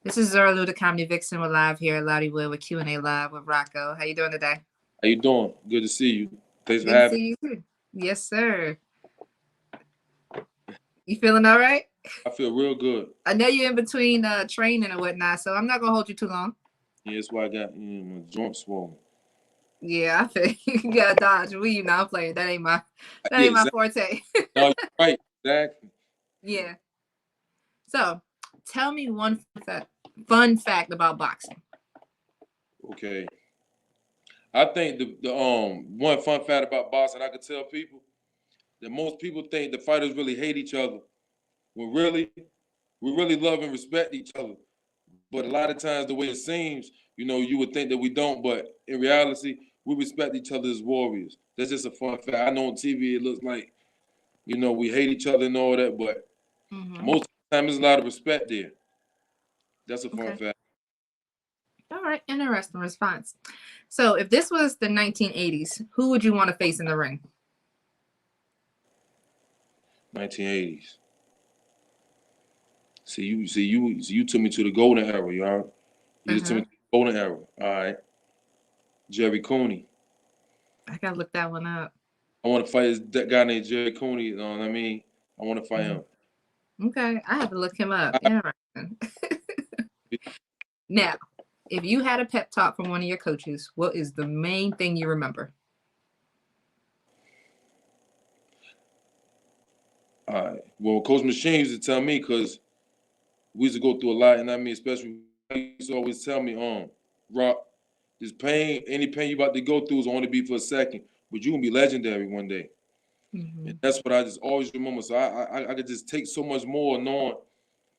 This is Xora, the Comedy Vixen. We're live here at Lawdiwood with Q&A Live with Rocco. How you doing today? How you doing? Good to see you. Thanks for Good to having see you too. Yes, sir. You feeling all right? me. I feel real good. I know you're in between training and whatnot, so I'm not gonna hold you too long. Yeah, that's why I got my joint swollen. Yeah, I feel you gotta dodge. We not playing. That ain't my Exactly. forte. No, you're right. Exactly. Yeah. So, tell me one fun fact about boxing. Okay. I think the one fun fact about boxing I could tell people that most people think the fighters really hate each other when really we really love and respect each other. But a lot of times the way it seems, you would think that we don't, but in reality, we respect each other as warriors. That's just a fun fact. I know on TV it looks like, we hate each other and all that, but most of the time there's a lot of respect there. That's a fun fact. All right, interesting response. So, if this was the 1980s, who would you want to face in the ring? 1980s. See, you took me to the golden era, you all right? You just took me to the golden era. All right. Jerry Cooney. I gotta look that one up. I want to fight that guy named Jerry Cooney, you know what I mean? I want to fight him. Okay, I have to look him up. Interesting. Now, if you had a pep talk from one of your coaches, what is the main thing you remember? All right. Well, Coach Machine used to tell me, because we used to go through a lot, and I mean, especially, he used to always tell me, Rock, this pain, any pain you about to go through is only be for a second, but you're going to be legendary one day. And that's what I just always remember. So I could just take so much more knowing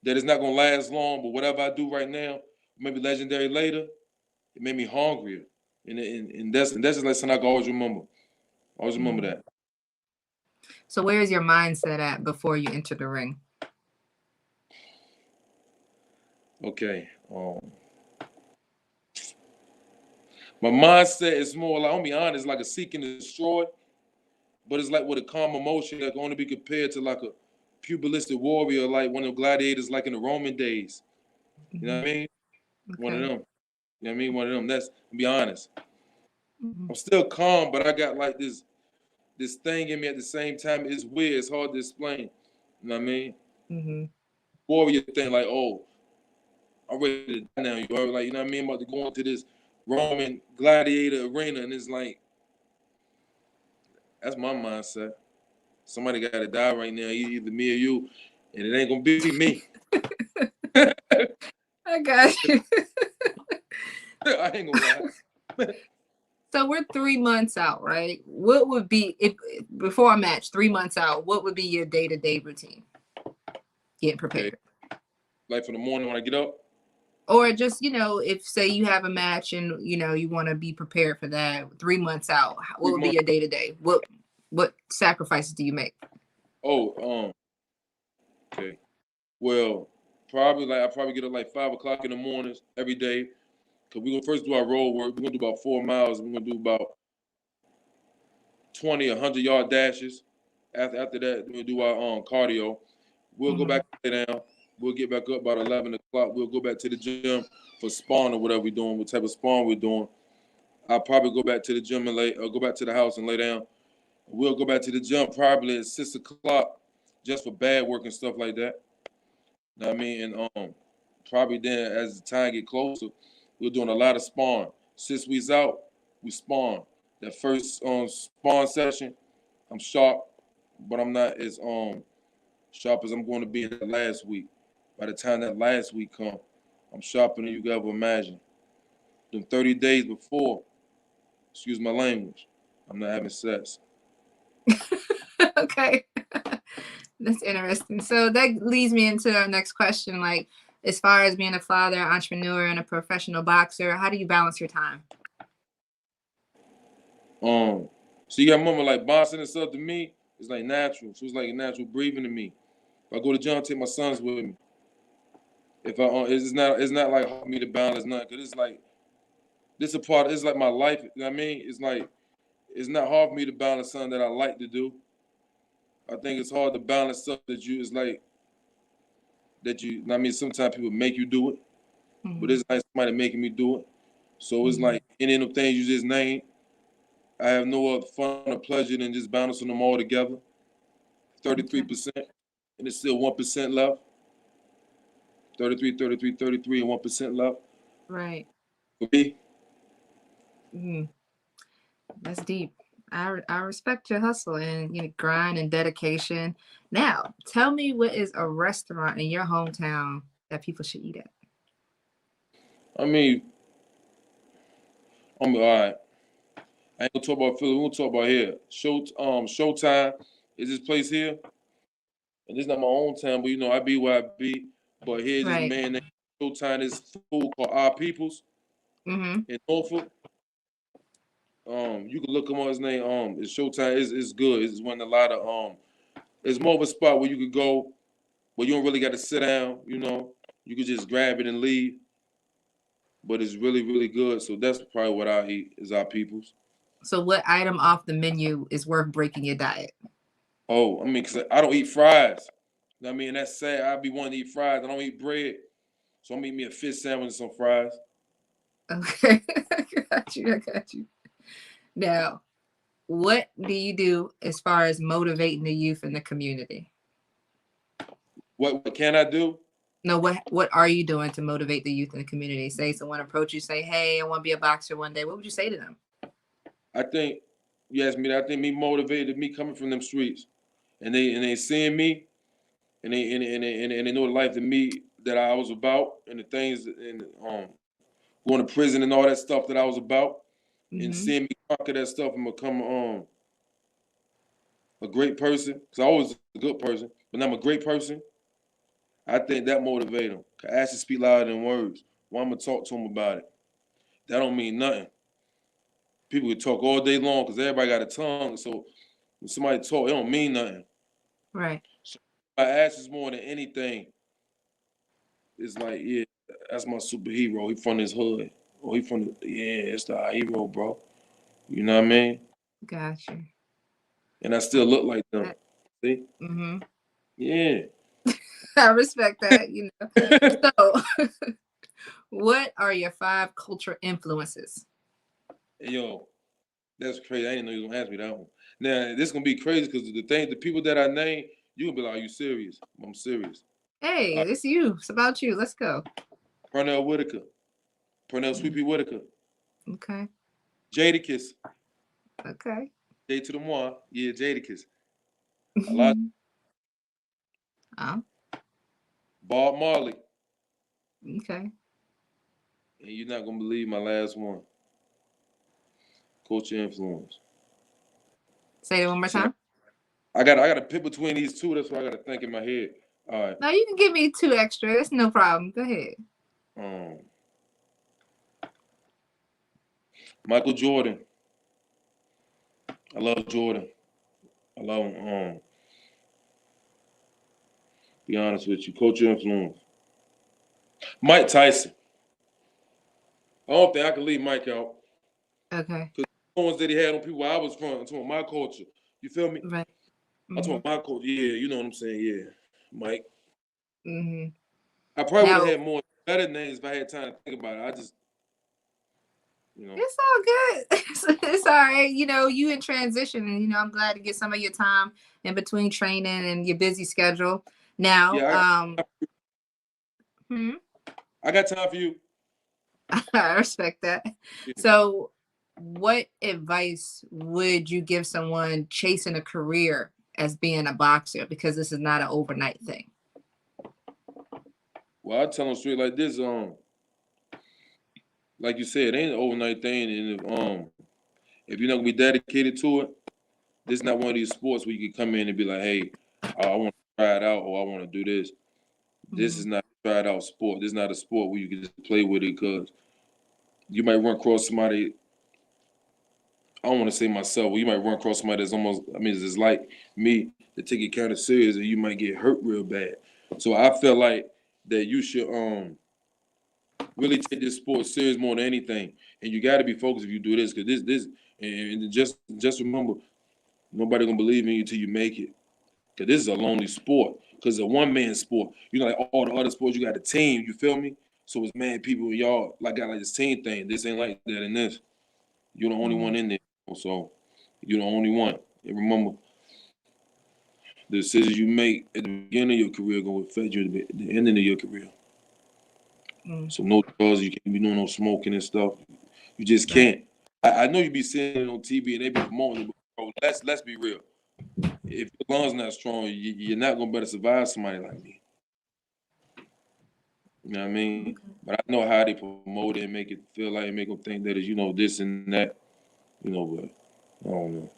that it's not going to last long, but whatever I do right now, maybe legendary later, it made me hungrier. And that's just like something I can always remember. Always remember that. So where is your mindset at before you enter the ring? Okay. My mindset is more like, I'll be honest, like a seek and destroy, but it's like with a calm emotion that can only be compared to like a pugilistic warrior, like one of the gladiators, like in the Roman days. You know what I mean? Okay. One of them. You know what I mean? One of them. That's, to be honest. I'm still calm, but I got like this thing in me at the same time. It's weird. It's hard to explain. You know what I mean? Warrior thing, like, oh, I'm ready to die now. You are like, you know what I mean? I'm about to go into this Roman gladiator arena, and it's like, that's my mindset. Somebody got to die right now, either me or you, and it ain't gonna be me. I got you. I ain't gonna lie. So we're 3 months out, right? What would be, if before a match, 3 months out, what would be your day-to-day routine? Getting prepared. Okay. Like for the morning when I get up? Or just, if say you have a match and, you want to be prepared for that 3 months out, what would be your day-to-day? What sacrifices do you make? Oh, okay. Well, I probably get up like 5 o'clock in the mornings every day. Cause we're gonna first do our road work. We're gonna do about 4 miles. We're gonna do about 20, 100-yard dashes. After that, we'll do our cardio. We'll go back and lay down. We'll get back up about 11 o'clock. We'll go back to the gym for spawn or whatever we're doing, what type of spawn we're doing. I'll probably go back to the gym and go back to the house and lay down. We'll go back to the gym probably at 6 o'clock just for bad work and stuff like that. You know what I mean? And probably then as the time get closer, we're doing a lot of spawn. 6 weeks out, we spawn. That first spawn session, I'm sharp, but I'm not as sharp as I'm going to be in that last week. By the time that last week come, I'm sharper than you could ever imagine. Them 30 days before, excuse my language, I'm not having sex. Okay. That's interesting. So that leads me into our next question. Like, as far as being a father, entrepreneur, and a professional boxer, how do you balance your time? So you got to remember, like boxing and stuff to me, it's like natural. So it's like natural breathing to me. If I go to gym, I take my sons with me. If it's not like hard for me to balance nothing, because it's like this a part. It's like my life. You know what I mean? It's like it's not hard for me to balance something that I like to do. I think it's hard to balance stuff that you. It's like that you. I mean, sometimes people make you do it. but it's like somebody making me do it. So it's like any of the things you just named, I have no other fun or pleasure than just balancing them all together. 33%, and it's still 1% left. 33, 33, 33, and 1% left. Right. For me. That's deep. I respect your hustle and your grind and dedication. Now, tell me, what is a restaurant in your hometown that people should eat at? I mean, all right. I ain't gonna talk about Philly. We're gonna talk about here. Showtime is this place here, and this is not my own town, but you know I be where I be. But here's this Right. man named Showtime. This food called Our Peoples in Norfolk. You can look him on his name. It's Showtime. It's good. It's one a lot of It's more of a spot where you could go, where you don't really got to sit down. You know, you could just grab it and leave. But it's really, really good. So that's probably what I eat is Our Peoples. So what item off the menu is worth breaking your diet? Oh, I mean, cause I don't eat fries. I mean, that's sad. I be wanting to eat fries. I don't eat bread. So I'm eating me a fish sandwich and some fries. Okay. I got you. Now, what do you do as far as motivating the youth in the community? What can I do? No, what are you doing to motivate the youth in the community? Say someone approach you, say, hey, I want to be a boxer one day. What would you say to them? I think you asked me that. I think me motivated me coming from them streets, and they seeing me, and they know the life that me that I was about, and the things and going to prison and all that stuff that I was about, and seeing me conquer that stuff and become a great person. Cause I was a good person, but now I'm a great person. I think that motivates them. Actions speak louder than words. Why I'm gonna talk to them about it? That don't mean nothing. People can talk all day long because everybody got a tongue. So when somebody talk, it don't mean nothing. Right. So my actions more than anything. It's like, yeah, that's my superhero. He from his hood. Or he from the, yeah, it's the hero, bro. You know what I mean? Gotcha. And I still look like them. See? Yeah. I respect that, you know. So what are your 5 culture influences? Yo, that's crazy. I didn't know you was gonna ask me that one. Now this is gonna be crazy because the people that I name, you gonna be like, "Are you serious?" I'm serious. Hey, it's you. It's about you. Let's go. Pernell Whitaker, Pernell Sweet Pea Whitaker, Okay. Jadakiss, Okay. J to the one, yeah, Jadakiss. A Mm-hmm. lot. Bob Marley, Okay. and you're not gonna believe my last one. Culture influence. Say it one more time. I gotta pick between these two. That's what I gotta think in my head. All right. No, you can give me 2 extra. That's no problem. Go ahead. Michael Jordan. I love Jordan. I love him. Be honest with you. Culture influence. Mike Tyson. I don't think I can leave Mike out. Okay. Because the ones that he had on people where I was from, I'm talking my culture. You feel me? Right. I'm talking my culture. Yeah, you know what I'm saying? Yeah. Mike. Mm-hmm. I probably would Now, have had more better names if I had time to think about it. I just, you know. it's all good. It's all right. You know, you in transition, and you know, I'm glad to get some of your time in between training and your busy schedule. Now, Yeah, I got time for you. I respect that. Yeah. So, what advice would you give someone chasing a career as being a boxer? Because this is not an overnight thing. Well, I tell them straight like this. Like you said, it ain't an overnight thing, and if you're not gonna be dedicated to it, this is not one of these sports where you can come in and be like, hey, I want to try it out or I want to do this. This is not a tried out sport. This is not a sport where you can just play with it because you might run across somebody. I don't want to say myself, but you might run across somebody that's almost, I mean, it's like me to take it kind of serious and you might get hurt real bad. So I feel like that you should really take this sport serious more than anything. And you got to be focused if you do this because and just remember, nobody gonna believe in you till you make it. Cause this is a lonely sport. Cause it's a one-man sport. You know, like all the other sports, you got a team. You feel me? So it's mad people y'all like got like the same thing. This ain't like that in this. You're the only one in there. So you're the only one. And remember, the decisions you make at the beginning of your career gonna affect you at the end of your career. So no drugs, you can't be doing no smoking and stuff. You just can't. I know you be seeing it on TV and they be promoting it, but bro, let's be real. If your lungs not strong, you're not gonna better survive somebody like me. You know what I mean? But I know how they promote it and make it feel like make them think that it's, you know, this and that. You know, but I don't know.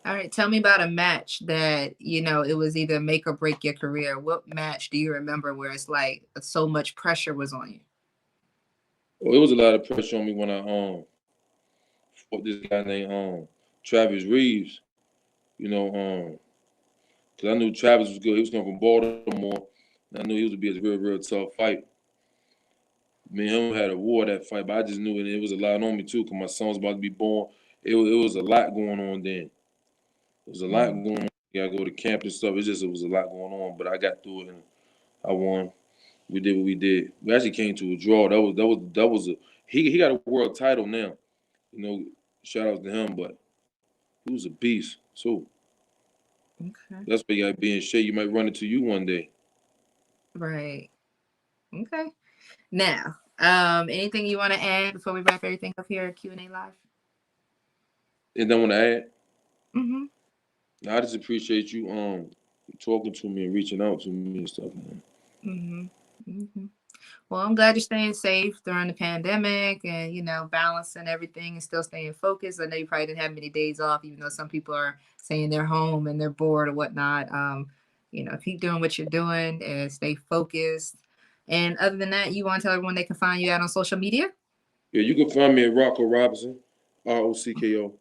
All right, tell me about a match that, you know, it was either make or break your career. What match do you remember where it's like so much pressure was on you? Well, it was a lot of pressure on me when I fought this guy named Travis Reeves. You know, because I knew Travis was good. He was coming from Baltimore. And I knew he was to be a real tough fight. Me and him had a war that fight, but I just knew it was a lot on me too, because my son was about to be born. It was a lot going on then. It was a lot going on. You gotta go to camp and stuff. It was a lot going on, but I got through it and I won. We did what we did. We actually came to a draw. That was a he got a world title now. You know, shout out to him, but he was a beast. So that's why you gotta be in shape. You might run into you one day. Right. Okay. Now, anything you want to add before we wrap everything up here at Q&A Live? And then want to add? Mm-hmm. I just appreciate you talking to me and reaching out to me and stuff, man. Well, I'm glad you're staying safe during the pandemic and, you know, balancing everything and still staying focused. I know you probably didn't have many days off, even though some people are saying they're home and they're bored or whatnot. You know, keep doing what you're doing and stay focused. And other than that, you want to tell everyone they can find you out on social media? Yeah, you can find me at Rocko Robinson, ROCKO,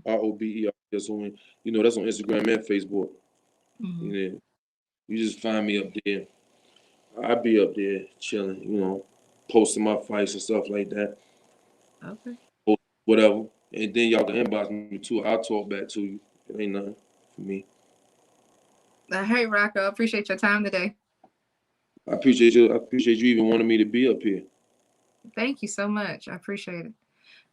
ROBER. That's on, you know, that's on Instagram and Facebook. You know, you just find me up there. I be up there chilling, you know, posting my fights and stuff like that. Okay. Whatever. And then y'all can inbox me too. I'll talk back to you. It ain't nothing for me. Hey, Rocko, I appreciate your time today. I appreciate you. I appreciate you even wanting me to be up here. Thank you so much. I appreciate it.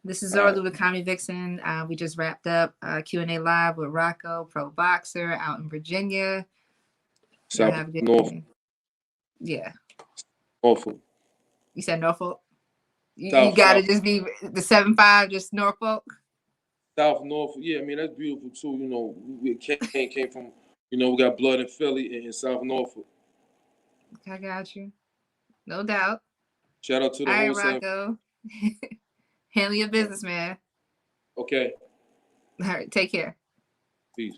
This is Xora with Kami Vixen. We just wrapped up Q&A Live with Rocko, pro boxer out in Virginia. South Norfolk. Yeah. Norfolk. You said Norfolk? You got to just be the 7'5", just Norfolk? South Norfolk. Yeah, I mean, that's beautiful too. You know, we came from, you know, we got blood in Philly and in South Norfolk. I got you. No doubt. Shout out to the whole Rocko. Handle your business, man. Okay. All right. Take care. Peace.